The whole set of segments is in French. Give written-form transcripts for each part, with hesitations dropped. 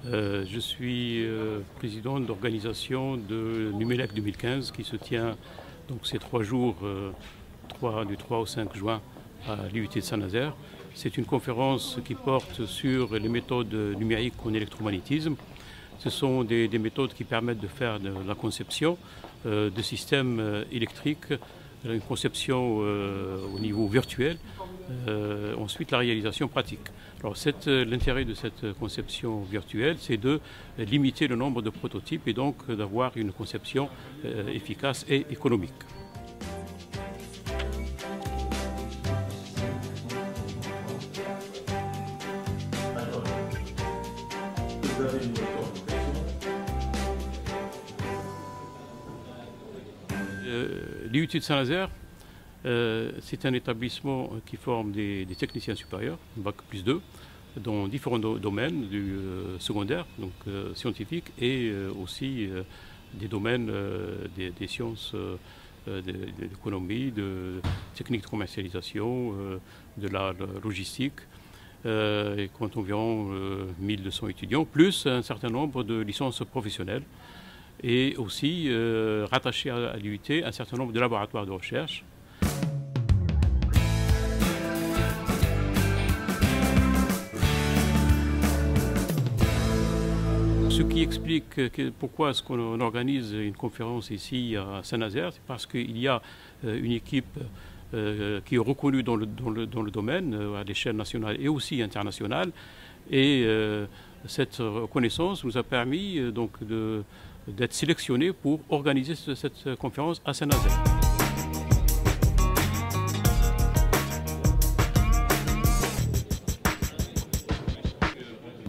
Je suis président d'organisation de Numelec 2015 qui se tient donc ces 3 jours, du 3 au 5 juin à l'IUT de Saint-Nazaire. C'est une conférence qui porte sur les méthodes numériques en électromagnétisme. Ce sont des méthodes qui permettent de faire de la conception de systèmes électriques, une conception au niveau virtuel, ensuite la réalisation pratique. Alors l'intérêt de cette conception virtuelle, c'est de limiter le nombre de prototypes et donc d'avoir une conception efficace et économique. L'IUT de Saint-Nazaire, c'est un établissement qui forme des techniciens supérieurs, Bac+2, dans différents domaines du secondaire, donc scientifique, et aussi des domaines des sciences de l'économie, de techniques de commercialisation, de la logistique. Et compte environ 1200 étudiants, plus un certain nombre de licences professionnelles. Et aussi rattaché à l'IUT un certain nombre de laboratoires de recherche. Ce qui explique pourquoi est-ce qu'on organise une conférence ici à Saint-Nazaire, c'est parce qu'il y a une équipe qui est reconnue dans le domaine à l'échelle nationale et aussi internationale. Et cette reconnaissance nous a permis donc d'être sélectionnés pour organiser cette conférence à Saint-Nazaire.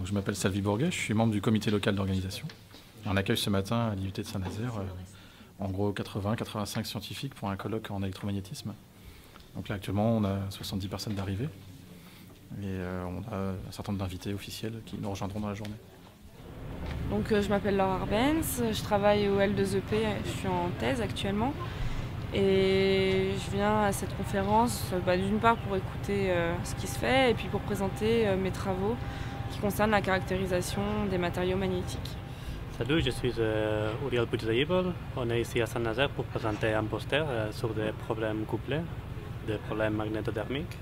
Je m'appelle Salvi Bourguet, je suis membre du comité local d'organisation. On accueille ce matin à l'IUT de Saint-Nazaire en gros 80-85 scientifiques pour un colloque en électromagnétisme. Donc là actuellement on a 70 personnes d'arrivée et on a un certain nombre d'invités officiels qui nous rejoindront dans la journée. Donc je m'appelle Laura Arbenz, je travaille au L2EP, je suis en thèse actuellement et je viens à cette conférence d'une part pour écouter ce qui se fait et puis pour présenter mes travaux qui concernent la caractérisation des matériaux magnétiques. Salut, je suis Uriel Boudjaïbol. On est ici à Saint-Nazaire pour présenter un poster sur des problèmes couplés, des problèmes magnétodermiques.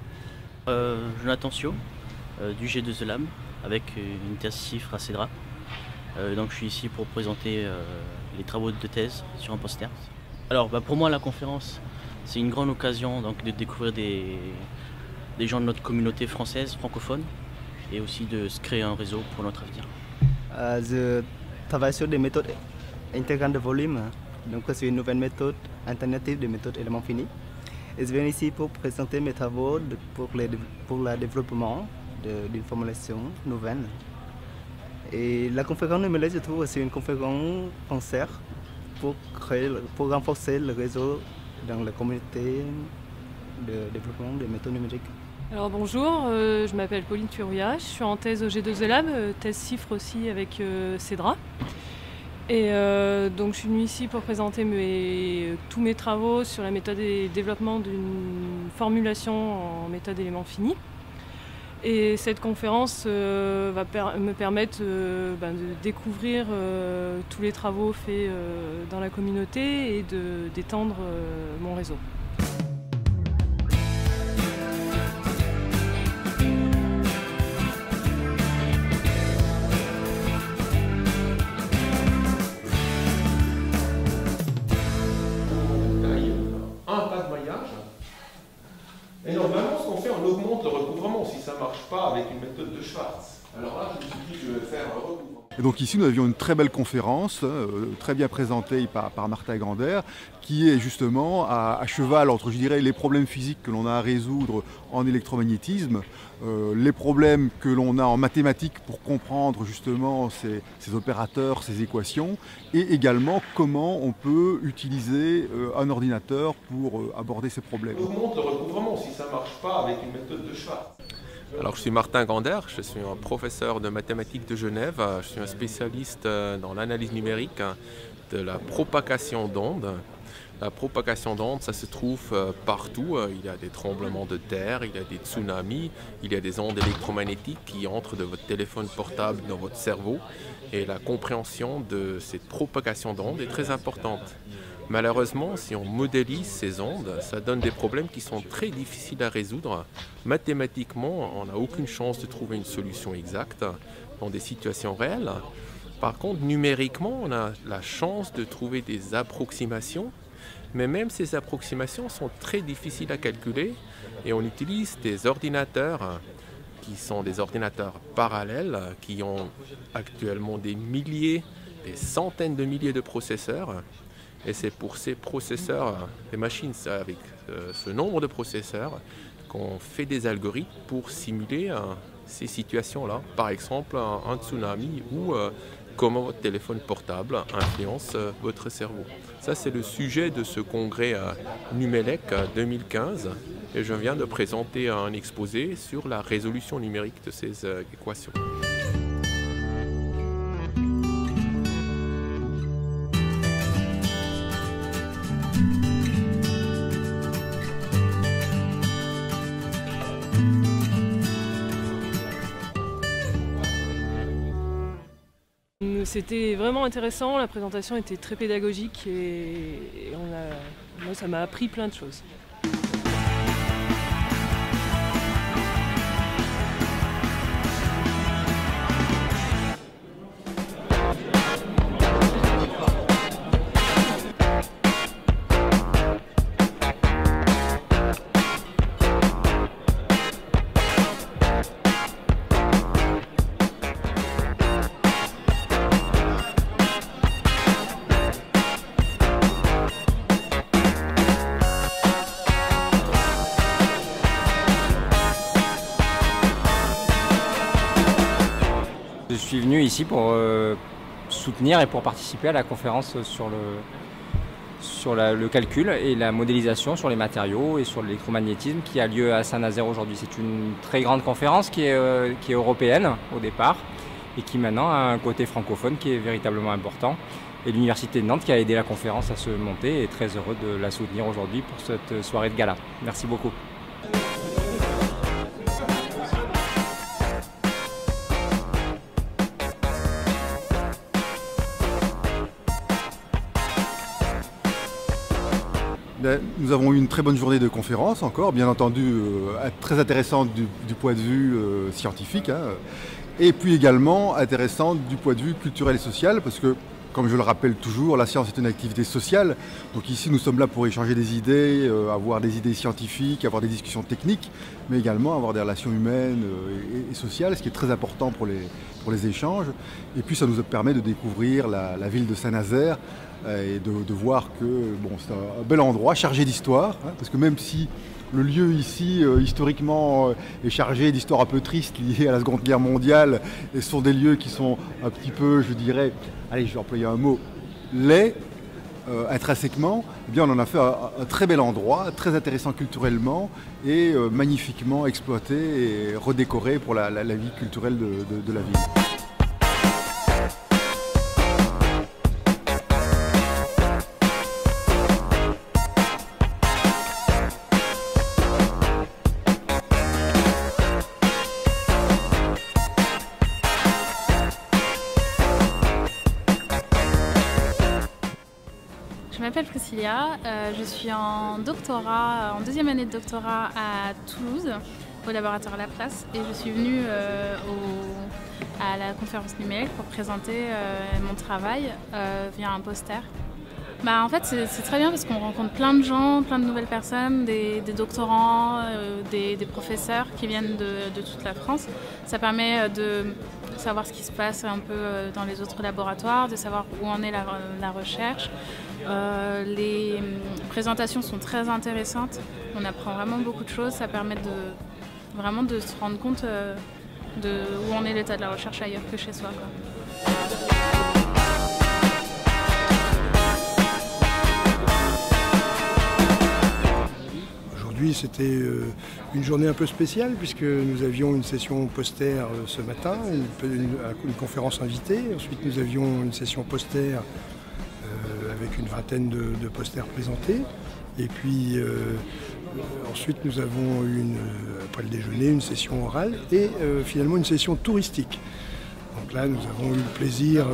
Jonathan Sio, du G2ELAM, avec une thèse chiffre à CEDRA. Donc je suis ici pour présenter les travaux de thèse sur un poster. Alors pour moi la conférence c'est une grande occasion donc, de découvrir des gens de notre communauté française, francophone, et aussi de se créer un réseau pour notre avenir. Je travaille sur des méthodes intégrantes de volume, donc c'est une nouvelle méthode alternative des méthodes éléments finis. Et je viens ici pour présenter mes travaux pour le développement d'une formulation nouvelle. Et la conférence Numelec, je trouve, c'est une conférence concert pour renforcer le réseau dans la communauté de développement des méthodes numériques. Alors bonjour, je m'appelle Pauline Turouya, je suis en thèse au G2ELAM, thèse CIFRE aussi avec CEDRA. Et donc je suis venue ici pour présenter tous mes travaux sur la méthode et développement d'une formulation en méthode éléments finis. Et cette conférence va me permettre de découvrir tous les travaux faits dans la communauté et d'étendre mon réseau. Et normalement, ce qu'on fait, on augmente le recouvrement si ça ne marche pas avec une méthode de Schwartz. Alors là, je me suis dit que je vais faire un recouvrement. Et donc ici, nous avions une très belle conférence, très bien présentée par Martin Grander, qui est justement à cheval entre, je dirais, les problèmes physiques que l'on a à résoudre en électromagnétisme, les problèmes que l'on a en mathématiques pour comprendre justement ces opérateurs, ces équations, et également comment on peut utiliser un ordinateur pour aborder ces problèmes. On augmente le recouvrement si ça ne marche pas avec une méthode de Schwartz. Alors je suis Martin Grander, je suis un professeur de mathématiques de Genève, je suis un spécialiste dans l'analyse numérique de la propagation d'ondes. La propagation d'ondes, ça se trouve partout. Il y a des tremblements de terre, il y a des tsunamis, il y a des ondes électromagnétiques qui entrent de votre téléphone portable dans votre cerveau. Et la compréhension de cette propagation d'ondes est très importante. Malheureusement, si on modélise ces ondes, ça donne des problèmes qui sont très difficiles à résoudre. Mathématiquement, on n'a aucune chance de trouver une solution exacte dans des situations réelles. Par contre, numériquement, on a la chance de trouver des approximations, mais même ces approximations sont très difficiles à calculer et on utilise des ordinateurs qui sont des ordinateurs parallèles qui ont actuellement des milliers, des centaines de milliers de processeurs. Et c'est pour ces processeurs, des machines avec ce nombre de processeurs, qu'on fait des algorithmes pour simuler ces situations-là. Par exemple, un tsunami ou comment votre téléphone portable influence votre cerveau. Ça, c'est le sujet de ce congrès Numelec 2015. Et je viens de présenter un exposé sur la résolution numérique de ces équations. C'était vraiment intéressant, la présentation était très pédagogique et moi ça m'a appris plein de choses. Je suis venu ici pour soutenir et pour participer à la conférence sur le calcul et la modélisation sur les matériaux et sur l'électromagnétisme qui a lieu à Saint-Nazaire aujourd'hui. C'est une très grande conférence qui est européenne au départ et qui maintenant a un côté francophone qui est véritablement important. Et l'Université de Nantes qui a aidé la conférence à se monter est très heureux de la soutenir aujourd'hui pour cette soirée de gala. Merci beaucoup. Nous avons eu une très bonne journée de conférence encore, bien entendu très intéressante du point de vue scientifique, et puis également intéressante du point de vue culturel et social, parce que, comme je le rappelle toujours, la science est une activité sociale. Donc ici, nous sommes là pour échanger des idées, avoir des idées scientifiques, avoir des discussions techniques, mais également avoir des relations humaines et sociales, ce qui est très important pour les échanges. Et puis ça nous permet de découvrir la ville de Saint-Nazaire et de voir que bon, c'est un bel endroit, chargé d'histoire, parce que même si le lieu ici, historiquement, est chargé d'histoires un peu tristes liées à la Seconde Guerre mondiale, et ce sont des lieux qui sont un petit peu, je dirais, allez, je vais employer un mot, laids, intrinsèquement, eh bien on en a fait un très bel endroit, très intéressant culturellement et magnifiquement exploité et redécoré pour la vie culturelle de la ville. Je m'appelle Priscilla, je suis en doctorat, en deuxième année de doctorat à Toulouse, au laboratoire Laplace, et je suis venue à la conférence numérique pour présenter mon travail via un poster. En fait, c'est très bien parce qu'on rencontre plein de gens, plein de nouvelles personnes, des doctorants, des professeurs qui viennent de toute la France. Ça permet de savoir ce qui se passe un peu dans les autres laboratoires, de savoir où en est la recherche. Les présentations sont très intéressantes, on apprend vraiment beaucoup de choses, ça permet vraiment de se rendre compte de où en est l'état de la recherche ailleurs que chez soi, quoi. Aujourd'hui, c'était une journée un peu spéciale puisque nous avions une session poster ce matin, une conférence invitée. Ensuite, nous avions une session poster avec donc une vingtaine de posters présentés. Et puis ensuite nous avons eu, après le déjeuner, une session orale et finalement une session touristique. Donc là nous avons eu le plaisir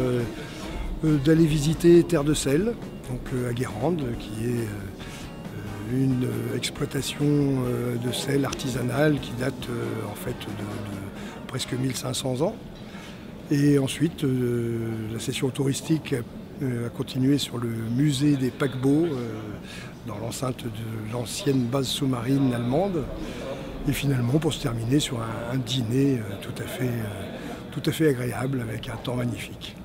d'aller visiter Terre de Sel, donc à Guérande, qui est une exploitation de sel artisanale qui date en fait de presque 1500 ans. Et ensuite, la session touristique a continué sur le musée des paquebots dans l'enceinte de l'ancienne base sous-marine allemande. Et finalement, pour se terminer sur un dîner tout à fait agréable avec un temps magnifique.